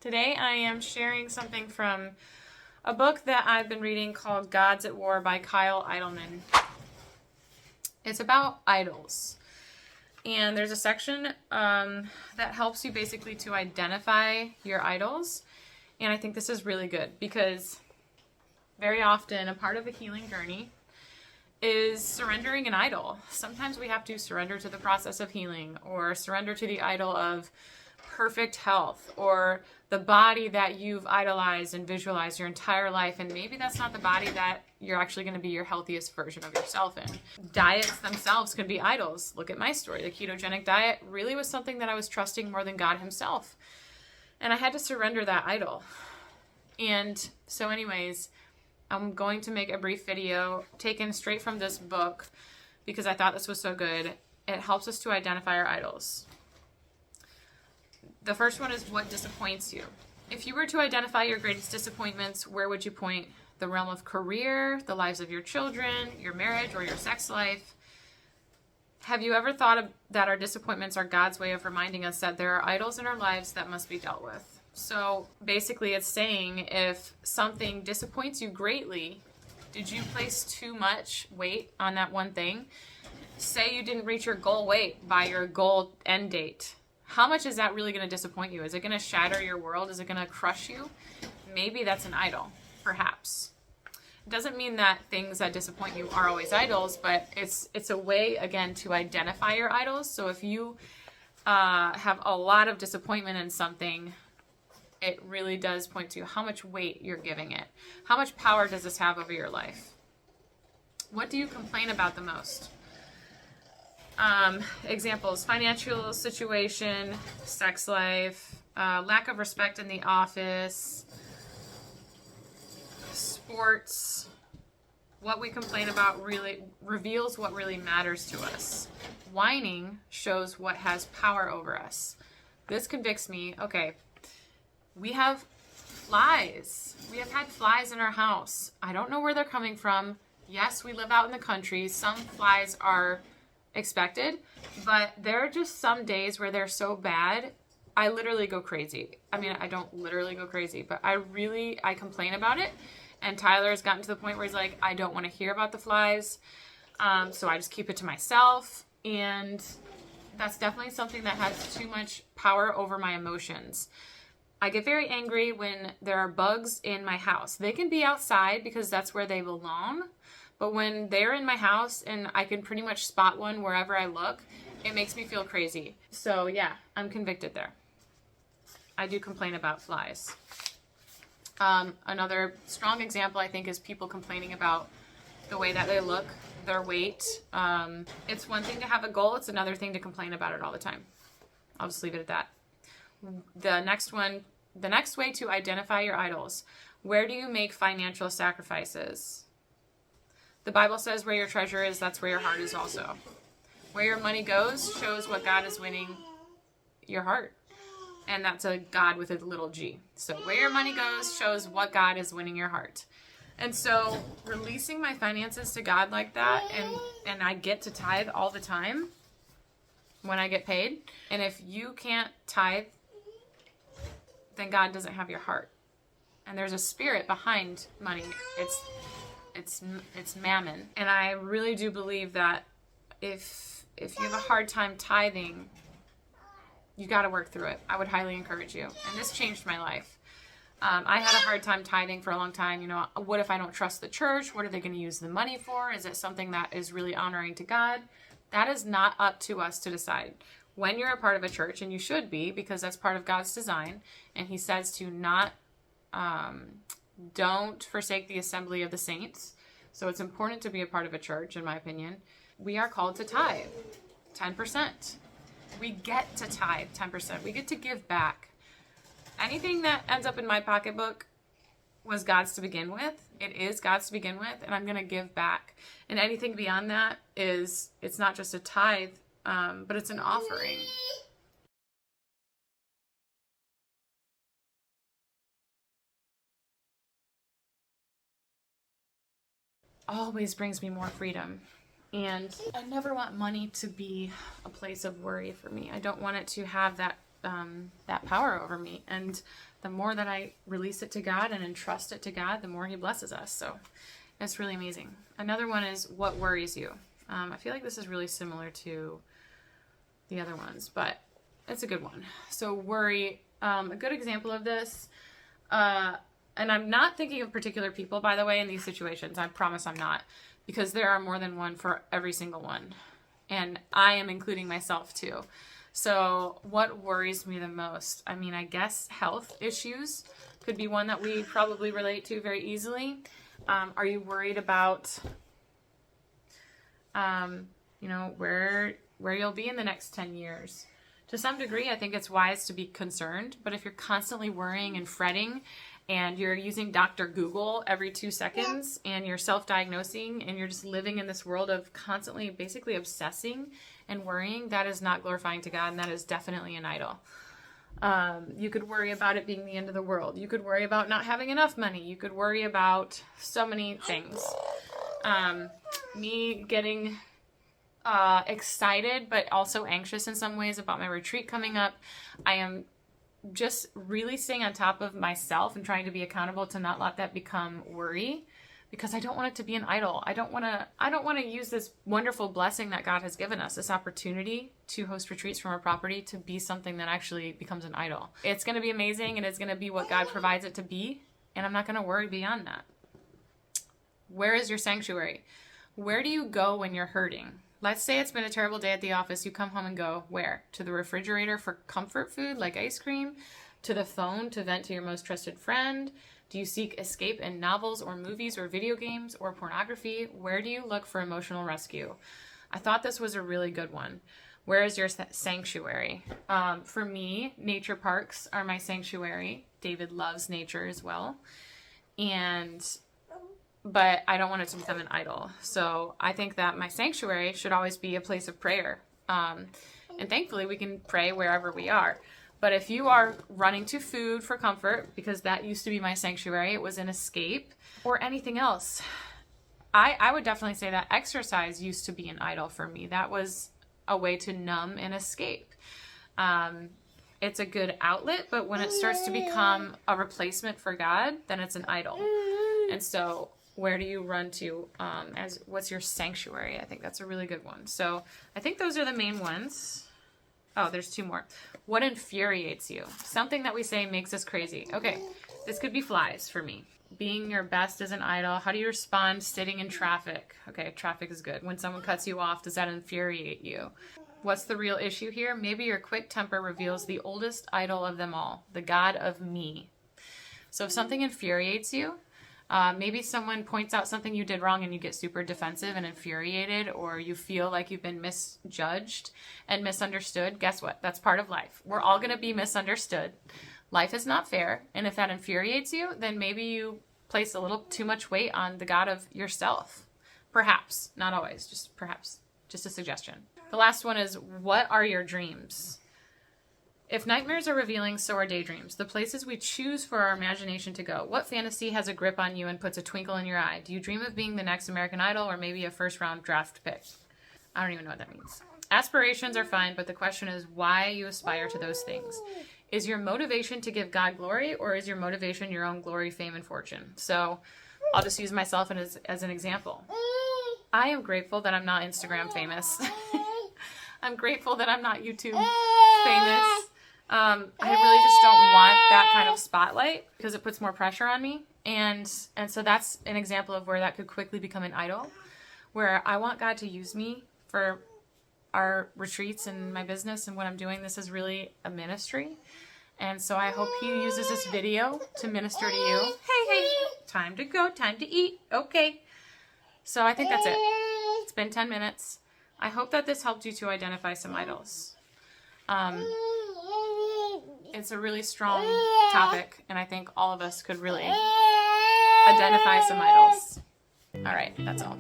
Today I am sharing something from a book that I've been reading called Gods at War by Kyle Idleman. It's about idols. And there's a section that helps you basically to identify your idols. And I think this is really good because very often a part of a healing journey is surrendering an idol. Sometimes we have to surrender to the process of healing, or surrender to the idol of perfect health, or the body that you've idolized and visualized your entire life, and maybe that's not the body that you're actually going to be your healthiest version of yourself in. Diets themselves can be idols. Look at my story. The ketogenic diet really was something that I was trusting more than God himself, and I had to surrender that idol. And so anyways, I'm going to make a brief video taken straight from this book because I thought this was so good. It helps us to identify our idols. The first one is what disappoints you. If you were to identify your greatest disappointments, where would you point? The realm of career, the lives of your children, your marriage, or your sex life? Have you ever thought that our disappointments are God's way of reminding us that there are idols in our lives that must be dealt with? So basically it's saying if something disappoints you greatly, did you place too much weight on that one thing? Say you didn't reach your goal weight by your goal end date. How much is that really going to disappoint you? Is it going to shatter your world? Is it going to crush you? Maybe that's an idol, perhaps. It doesn't mean that things that disappoint you are always idols, but it's a way, again, to identify your idols. So if you have a lot of disappointment in something, it really does point to how much weight you're giving it. How much power does this have over your life? What do you complain about the most? Examples: financial situation, sex life, lack of respect in the office, sports. What we complain about really reveals what really matters to us. Whining shows what has power over us. This convicts me. Okay, we have flies. We have had flies in our house. I don't know where they're coming from. Yes, we live out in the country. Some flies are expected, but there are just some days where they're so bad, I literally go crazy. I mean, I don't literally go crazy, but I complain about it. And Tyler has gotten to the point where he's like, I don't want to hear about the flies. So I just keep it to myself. And that's definitely something that has too much power over my emotions. I get very angry when there are bugs in my house. They can be outside because that's where they belong. But when they're in my house and I can pretty much spot one wherever I look, it makes me feel crazy. So yeah, I'm convicted there. I do complain about flies. Another strong example, I think, is people complaining about the way that they look, their weight. It's one thing to have a goal. It's another thing to complain about it all the time. I'll just leave it at that. The next way to identify your idols. Where do you make financial sacrifices? The Bible says where your treasure is, that's where your heart is also. Where your money goes shows what God is winning your heart. And that's a God with a little g. So where your money goes shows what God is winning your heart. And so releasing my finances to God like that, and I get to tithe all the time when I get paid. And if you can't tithe, then God doesn't have your heart. And there's a spirit behind money. It's mammon. And I really do believe that if you have a hard time tithing, you got to work through it. I would highly encourage you. And this changed my life. I had a hard time tithing for a long time. You know, what if I don't trust the church? What are they going to use the money for? Is it something that is really honoring to God? That is not up to us to decide. When you're a part of a church, and you should be, because that's part of God's design, and he says to not, don't forsake the assembly of the saints. So it's important to be a part of a church, in my opinion. We are called to tithe 10%. We get to tithe 10%. We get to give back. Anything that ends up in my pocketbook was God's to begin with. It is God's to begin with, and I'm going to give back. And anything beyond that it's not just a tithe, but it's an offering. Always brings me more freedom. And I never want money to be a place of worry for me. I don't want it to have that that power over me. And the more that I release it to God and entrust it to God, the more he blesses us. So it's really amazing. Another one is what worries you. I feel like this is really similar to the other ones, but it's a good one. So worry, a good example of this, and I'm not thinking of particular people, by the way, in these situations. I promise I'm not, because there are more than one for every single one. And I am including myself too. So what worries me the most? I mean, I guess health issues could be one that we probably relate to very easily. Are you worried about, you know, where you'll be in the next 10 years? To some degree, I think it's wise to be concerned, but if you're constantly worrying and fretting and you're using Dr. Google every 2 seconds and you're self-diagnosing and you're just living in this world of constantly basically obsessing and worrying, that is not glorifying to God, and that is definitely an idol. You could worry about it being the end of the world. You could worry about not having enough money. You could worry about so many things. Me getting excited but also anxious in some ways about my retreat coming up. I am just really staying on top of myself and trying to be accountable to not let that become worry, because I don't want it to be an idol. I don't want to use this wonderful blessing that God has given us, this opportunity to host retreats from our property, to be something that actually becomes an idol. It's going to be amazing, and it's going to be what God provides it to be, and I'm not going to worry beyond that. Where is your sanctuary? Where do you go when you're hurting? Let's say it's been a terrible day at the office. You come home and go where? To the refrigerator for comfort food like ice cream? To the phone to vent to your most trusted friend? Do you seek escape in novels or movies or video games or pornography? Where do you look for emotional rescue? I thought this was a really good one. Where is your sanctuary? For me, nature parks are my sanctuary. David loves nature as well. But I don't want it to become an idol. So I think that my sanctuary should always be a place of prayer. And thankfully we can pray wherever we are. But if you are running to food for comfort, because that used to be my sanctuary, it was an escape, or anything else, I would definitely say that exercise used to be an idol for me. That was a way to numb and escape. It's a good outlet, but when it starts to become a replacement for God, then it's an idol. And so where do you run to what's your sanctuary? I think that's a really good one. So I think those are the main ones. Oh, there's 2 more. What infuriates you? Something that we say makes us crazy. Okay, this could be flies for me. Being your best is an idol. How do you respond sitting in traffic? Okay, traffic is good. When someone cuts you off, does that infuriate you? What's the real issue here? Maybe your quick temper reveals the oldest idol of them all, the God of me. So if something infuriates you, maybe someone points out something you did wrong and you get super defensive and infuriated, or you feel like you've been misjudged and misunderstood. Guess what? That's part of life. We're all going to be misunderstood. Life is not fair. And if that infuriates you, then maybe you place a little too much weight on the God of yourself. Perhaps. Not always. Just perhaps. Just a suggestion. The last one is, what are your dreams? If nightmares are revealing, so are daydreams, the places we choose for our imagination to go. What fantasy has a grip on you and puts a twinkle in your eye? Do you dream of being the next American Idol, or maybe a first-round draft pick? I don't even know what that means. Aspirations are fine, but the question is why you aspire to those things. Is your motivation to give God glory, or is your motivation your own glory, fame, and fortune? So I'll just use myself as an example. I am grateful that I'm not Instagram famous. I'm grateful that I'm not YouTube famous. I really just don't want that kind of spotlight, because it puts more pressure on me. And so that's an example of where that could quickly become an idol, where I want God to use me for our retreats and my business and what I'm doing. This is really a ministry. And so I hope he uses this video to minister to you. Hey, time to go, time to eat. Okay. So I think that's it. It's been 10 minutes. I hope that this helped you to identify some idols. It's a really strong topic, and I think all of us could really identify some idols. All right, that's all.